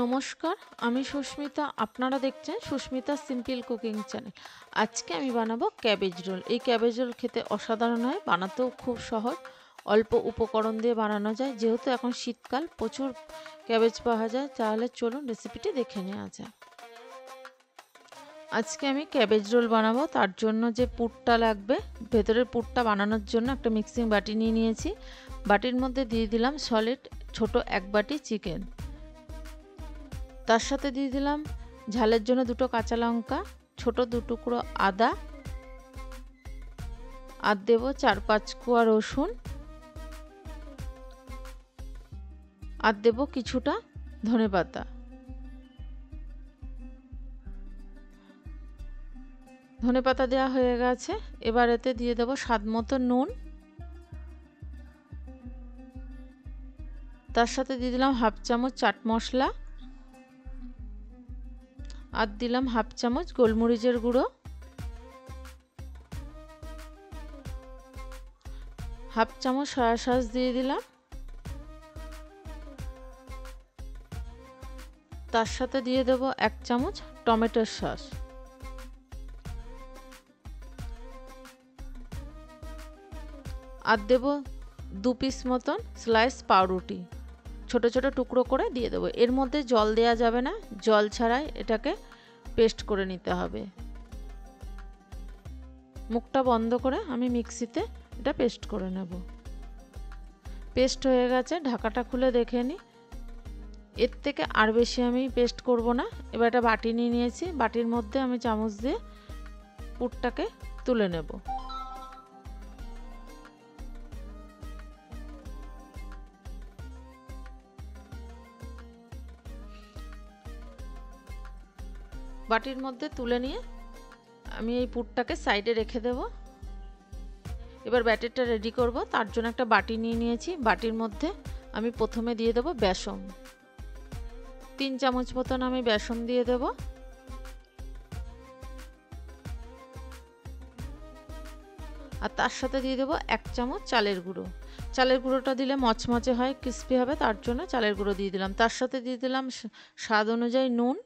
নমস্কার, আমি সুস্মিতা। আপনারা দেখছেন সুস্মিতা সিম্পল কুকিং চ্যানেল। আজকে আমি বানাবো ক্যাবেজ রোল। এই ক্যাবেজ রোল খেতে অসাধারণ হয়, বানাতেও খুব সহজ। অল্প উপকরণ দিয়ে বানানো যায়। যেহেতু এখন শীতকাল, প্রচুর ক্যাবেজ পাওয়া যায়। তাহলে চলুন রেসিপিটি দেখে নেওয়া যায়। আজকে আমি ক্যাবেজ রোল বানাবো। তার জন্য যে পুরটা লাগবে, ভেতরের পুরটা বানানোর জন্য একটা মিক্সিং বাটি নিয়ে নিয়েছি। বাটির মধ্যে দিয়ে দিলাম সলিড ছোট 1 বাটি চিকেন। তার সাথে দিয়ে দিলাম ঝালের জন্য 2টো কাঁচা লঙ্কা, ছোট 2 টুকরো আদা, আর দেবো 4-5 কোয়া রসুন, আর দেবো কিছুটা ধনেপাতা। ধনেপাতা দেওয়া হয়ে গেছে। এবার এতে দিয়ে দেবো স্বাদ মতো নুন। তার সাথে দিয়ে দিলাম 1/2 চামচ চাট মশলা, আর দিলাম 1/2 চামচ গোলমরিচের গুঁড়ো, 1/2 চামচ সয়া সস দিয়ে দিলাম। তার সাথে দিয়ে দেবো 1 চামচ টমেটোর সস, আর দেবো 2 পিস মতন স্লাইস পাউরুটি, ছোট ছোট টুকরো করে দিয়ে দেবো। এর মধ্যে জল দেওয়া যাবে না, জল ছাড়াই এটাকে পেস্ট করে নিতে হবে। মুখটা বন্ধ করে আমি মিক্সিতে এটা পেস্ট করে নেব। পেস্ট হয়ে গেছে, ঢাকাটা খুলে দেখে নিই। এর থেকে আর বেশি আমি পেস্ট করব না। এবার একটা বাটি নিয়ে নিয়েছি, বাটির মধ্যে আমি চামচ দিয়ে পুরটাকে তুলে নেব। বাটির মধ্যে তুলে নিয়ে আমি এই পুরটাকে সাইডে রেখে দেব। এবার ব্যাটারটা রেডি করব। তার জন্য একটা বাটি নিয়ে নিয়েছি, বাটির মধ্যে আমি প্রথমে দিয়ে দেব বেসন। 3 চামচ মতন আমি বেসন দিয়ে দেব। আর তার সাথে দিয়ে দেব 1 চামচ চালের গুঁড়ো। চালের গুঁড়োটা দিলে মচমচে হয়, ক্রিস্পি হবে, তার জন্য চালের গুঁড়ো দিয়ে দিলাম। তার সাথে দিয়ে দিলাম স্বাদ অনুযায়ী নুন,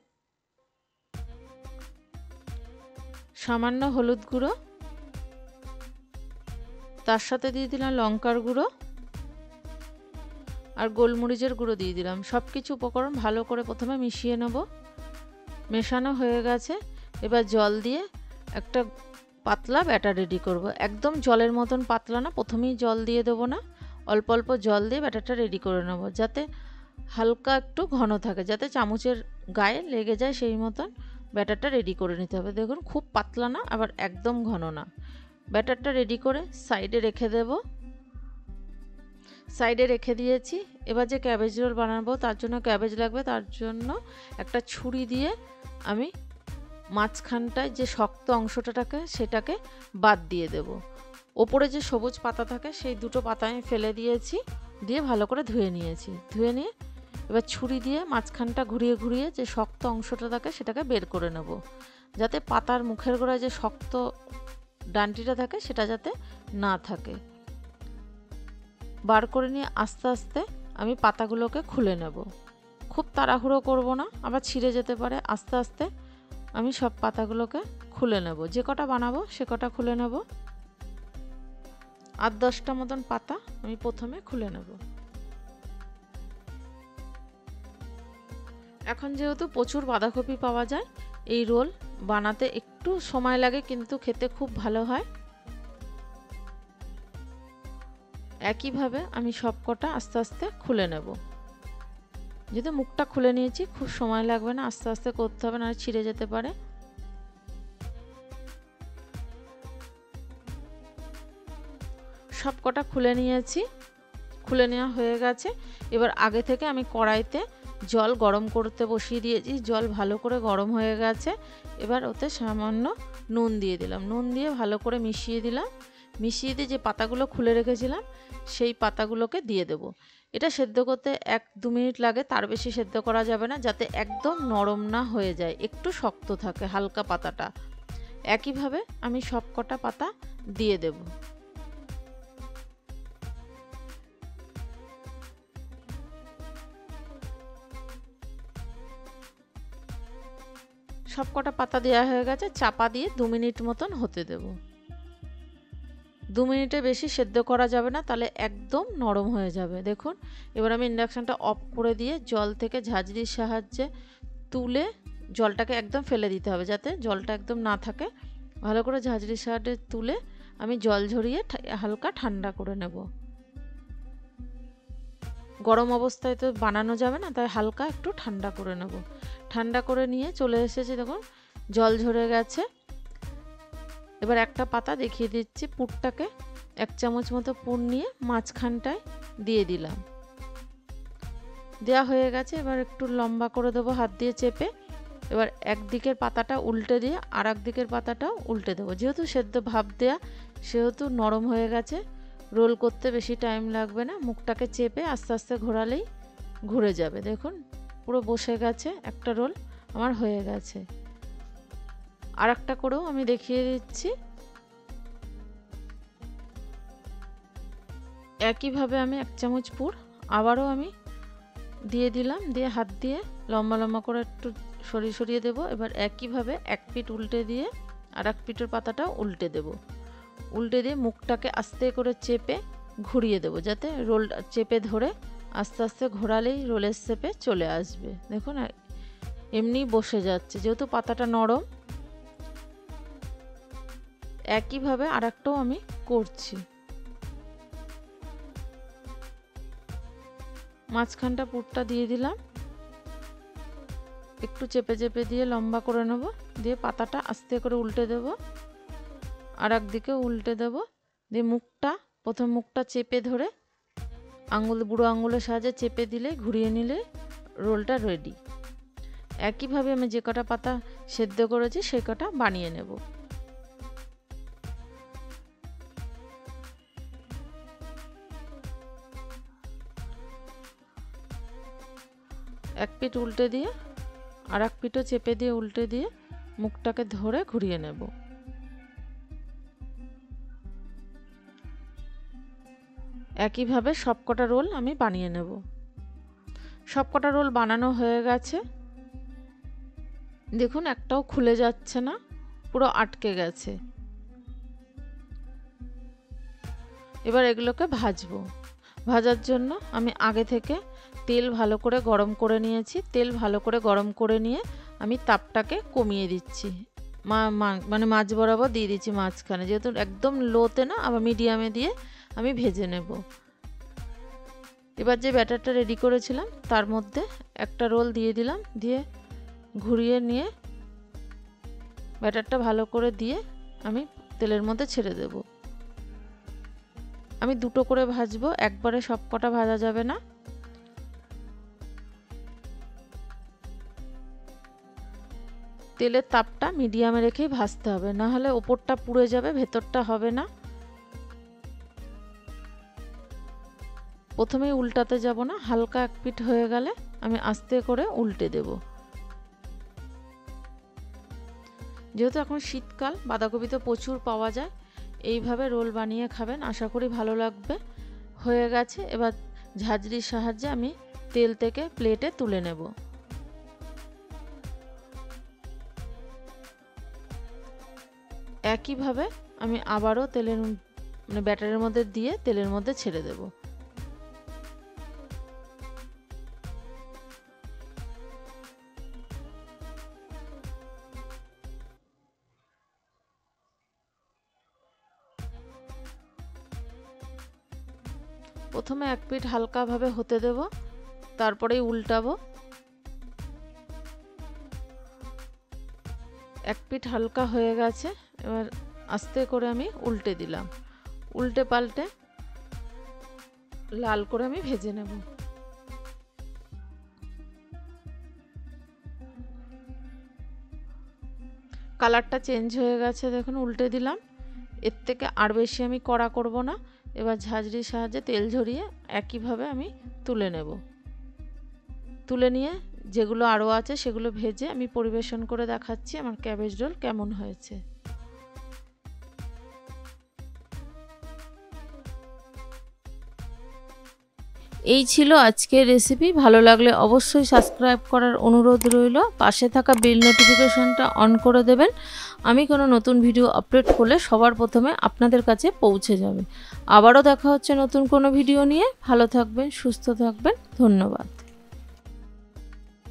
সামান্য হলুদ গুঁড়ো, তার সাথে দিয়ে দিলাম লঙ্কার গুঁড়ো আর গোলমরিচের গুঁড়ো দিয়ে দিলাম। সব কিছু উপকরণ ভালো করে প্রথমে মিশিয়ে নেব। মেশানো হয়ে গেছে। এবার জল দিয়ে একটা পাতলা ব্যাটার রেডি করব। একদম জলের মতন পাতলা না, প্রথমেই জল দিয়ে দেবো না, অল্প অল্প জল দিয়ে ব্যাটারটা রেডি করে নেব, যাতে হালকা একটু ঘন থাকে, যাতে চামচের গায়ে লেগে যায়, সেই মতন ব্যাটারটা রেডি করে নিতে হবে। দেখুন, খুব পাতলা না, আবার একদম ঘন না। ব্যাটারটা রেডি করে সাইডে রেখে দেব। সাইডে রেখে দিয়েছি। এবার যে ক্যাবেজ রোল বানাবো তার জন্য ক্যাবেজ লাগবে। তার জন্য একটা ছুরি দিয়ে আমি মাঝখানটায় যে শক্ত অংশটা থাকে সেটাকে বাদ দিয়ে দেব। ওপরে যে সবুজ পাতা থাকে সেই 2টো পাতা আমি ফেলে দিয়েছি, দিয়ে ভালো করে ধুয়ে নিয়েছি। ধুয়ে নিয়ে এবার ছুরি দিয়ে মাঝখানটা ঘুরিয়ে ঘুরিয়ে যে শক্ত অংশটা থাকে সেটাকে বের করে নেব, যাতে পাতার মুখের গোড়ায় যে শক্ত ডান্টিটা থাকে সেটা যাতে না থাকে। বার করে নিয়ে আস্তে আস্তে আমি পাতাগুলোকে খুলে নেব। খুব তাড়াহুড়ো করব না, আবার ছিঁড়ে যেতে পারে। আস্তে আস্তে আমি সব পাতাগুলোকে খুলে নেব। যে কটা বানাবো সে কটা খুলে নেব। 8-10টা মতন পাতা আমি প্রথমে খুলে নেব। এখন যেহেতু প্রচুর বাঁধাকপি পাওয়া যায়, এই রোল বানাতে একটু সময় লাগে, কিন্তু খেতে খুব ভালো হয়। একইভাবে আমি সব কটা আস্তে আস্তে খুলে নেব। যেহেতু মুখটা খুলে নিয়েছি, খুব সময় লাগবে না, আস্তে আস্তে করতে হবে, না ছিঁড়ে যেতে পারে। সব কটা খুলে নিয়েছি, খুলে নেওয়া হয়ে গেছে। এবার আগে থেকে আমি কড়াইতে জল গরম করতে বসিয়ে দিয়েছি। জল ভালো করে গরম হয়ে গেছে। এবার ওতে সামান্য নুন দিয়ে দিলাম। নুন দিয়ে ভালো করে মিশিয়ে দিলাম। মিশিয়ে দিয়ে যে পাতাগুলো খুলে রেখেছিলাম সেই পাতাগুলোকে দিয়ে দেব। এটা সেদ্ধ করতে 1-2 মিনিট লাগে, তার বেশি সেদ্ধ করা যাবে না, যাতে একদম নরম না হয়ে যায়, একটু শক্ত থাকে হালকা পাতাটা। একইভাবে আমি সব কটা পাতা দিয়ে দেব। সব কটা পাতা দেওয়া হয়ে গেছে, চাপা দিয়ে 2 মিনিট মতন হতে দেব। 2 মিনিটে বেশি সেদ্ধ করা যাবে না, তাহলে একদম নরম হয়ে যাবে। দেখুন এবার আমি ইন্ডাকশনটা অফ করে দিয়ে জল থেকে ঝাঁঝরির সাহায্যে তুলে জলটাকে একদম ফেলে দিতে হবে, যাতে জলটা একদম না থাকে। ভালো করে ঝাঁঝরির সাহায্যে তুলে আমি জল ঝরিয়ে হালকা ঠান্ডা করে নেব। গরম অবস্থায় তো বানানো যাবে না, তাই হালকা একটু ঠান্ডা করে নেব। ঠান্ডা করে নিয়ে চলে এসেছি, দেখুন জল ঝরে গেছে। এবার একটা পাতা দেখিয়ে দিচ্ছি, পুরটাকে 1 চামচ মতো পুর নিয়ে মাঝখানটায় দিয়ে দিলাম। দেওয়া হয়ে গেছে, এবার একটু লম্বা করে দেবো হাত দিয়ে চেপে। এবার একদিকের পাতাটা উল্টে দিয়ে আর একদিকের পাতাটাও উল্টে দেবো। যেহেতু সেদ্ধ ভাপ দেয়া, সেহেতু নরম হয়ে গেছে, রোল করতে বেশি টাইম লাগবে না। মুখটাকে চেপে আস্তে আস্তে ঘোরালেই ঘুরে যাবে। দেখুন পুরো বসে গেছে, একটা রোল আমার হয়ে গেছে। আর একটা করেও আমি দেখিয়ে দিচ্ছি। একইভাবে আমি 1 চামচ পুর আবারও আমি দিয়ে দিলাম, দিয়ে হাত দিয়ে লম্বা লম্বা করে একটু সরিয়ে দেবো। এবার একইভাবে এক পিঠ উল্টে দিয়ে আর এক পিঠের পাতাটাও উল্টে দেব। উল্টে দিয়ে মুখটাকে আস্তে করে চেপে ঘুরিয়ে দেব, যাতে রোলটা চেপে ধরে আস্তে আস্তে ঘোরালেই রোলের শেপে চলে আসবে। দেখুন এমনি বসে যাচ্ছে, যেহেতু পাতাটা নরম। একইভাবে আর একটাও আমি করছি। মাঝখানটা পুরটা দিয়ে দিলাম, একটু চেপে চেপে দিয়ে লম্বা করে নেব, দিয়ে পাতাটা আস্তে করে উল্টে দেব, আর একদিকে উল্টে দেব। দিয়ে মুখটা প্রথম মুখটা চেপে ধরে বুড়ো আঙুলের সাহায্যে চেপে দিলে ঘুরিয়ে নিলে রোলটা রেডি। একইভাবে আমি যে কটা পাতা সেদ্ধ করেছি সেই কটা বানিয়ে নেব। এক পিঠ উল্টে দিয়ে আর এক পিঠও চেপে দিয়ে উল্টে দিয়ে মুখটাকে ধরে ঘুরিয়ে নেব। একইভাবে সবকটা রোল আমি বানিয়ে নেব। সবকটা রোল বানানো হয়ে গেছে। দেখুন একটাও খুলে যাচ্ছে না, পুরো আটকে গেছে। এবার এগুলোকে ভাজবো। ভাজার জন্য আমি আগে থেকে তেল ভালো করে গরম করে নিয়েছি। তেল ভালো করে গরম করে নিয়ে আমি তাপটাকে কমিয়ে দিচ্ছি, মানে মাছ বরাবর দিয়ে দিচ্ছি মাঝখানে, যেহেতু একদম লোতে না, আবার মিডিয়ামে দিয়ে আমি ভেজে নেব। এবার যে ব্যাটারটা রেডি করেছিলাম তার মধ্যে একটা রোল দিয়ে দিলাম, দিয়ে ঘুরিয়ে নিয়ে ব্যাটারটা ভালো করে দিয়ে আমি তেলের মধ্যে ছেড়ে দেব। আমি দুটো করে ভাজবো, একবারে সব কটা ভাজা যাবে না। তেলের তাপটা মিডিয়ামে রেখেই ভাজতে হবে, না হলে ওপরটা পুড়ে যাবে, ভেতরটা হবে না। প্রথমেই উল্টাতে যাব না, হালকা এক পিঠ হয়ে গেলে আমি আস্তে করে উল্টে দেব। যেহেতু এখন শীতকাল, বাঁধাকপি তো প্রচুর পাওয়া যায়, এইভাবে রোল বানিয়ে খাবেন, আশা করি ভালো লাগবে। হয়ে গেছে, এবার ঝাঁঝরির সাহায্যে আমি তেল থেকে প্লেটে তুলে নেব। একইভাবে আমি আবারও ব্যাটারের মধ্যে দিয়ে তেলের মধ্যে ছেড়ে দেব। প্রথমে এক পিঠ হালকাভাবে হতে দেব, তারপরেই উল্টাবো। এক পিঠ হালকা হয়ে গেছে, এবার আস্তে করে আমি উল্টে দিলাম। উল্টে পাল্টে লাল করে আমি ভেজে নেব। কালারটা চেঞ্জ হয়ে গেছে, দেখুন উল্টে দিলাম। এর থেকে আর বেশি আমি কড়া করব না। এবার ঝাঁঝরির সাহায্যে তেল ঝরিয়ে একইভাবে আমি তুলে নেব। তুলে নিয়ে যেগুলো আরও আছে সেগুলো ভেজে আমি পরিবেশন করে দেখাচ্ছি আমার ক্যাবেজ রোল কেমন হয়েছে। এই ছিল আজকের রেসিপি। ভালো লাগলে অবশ্যই সাবস্ক্রাইব করার অনুরোধ রইল। পাশে থাকা বেল নোটিফিকেশনটা অন করে দেবেন। আমি কোনো নতুন ভিডিও আপলোড করলে সবার প্রথমে আপনাদের কাছে পৌঁছে যাবে। আবারও দেখা হচ্ছে নতুন কোনো ভিডিও নিয়ে। ভালো থাকবেন, সুস্থ থাকবেন। ধন্যবাদ।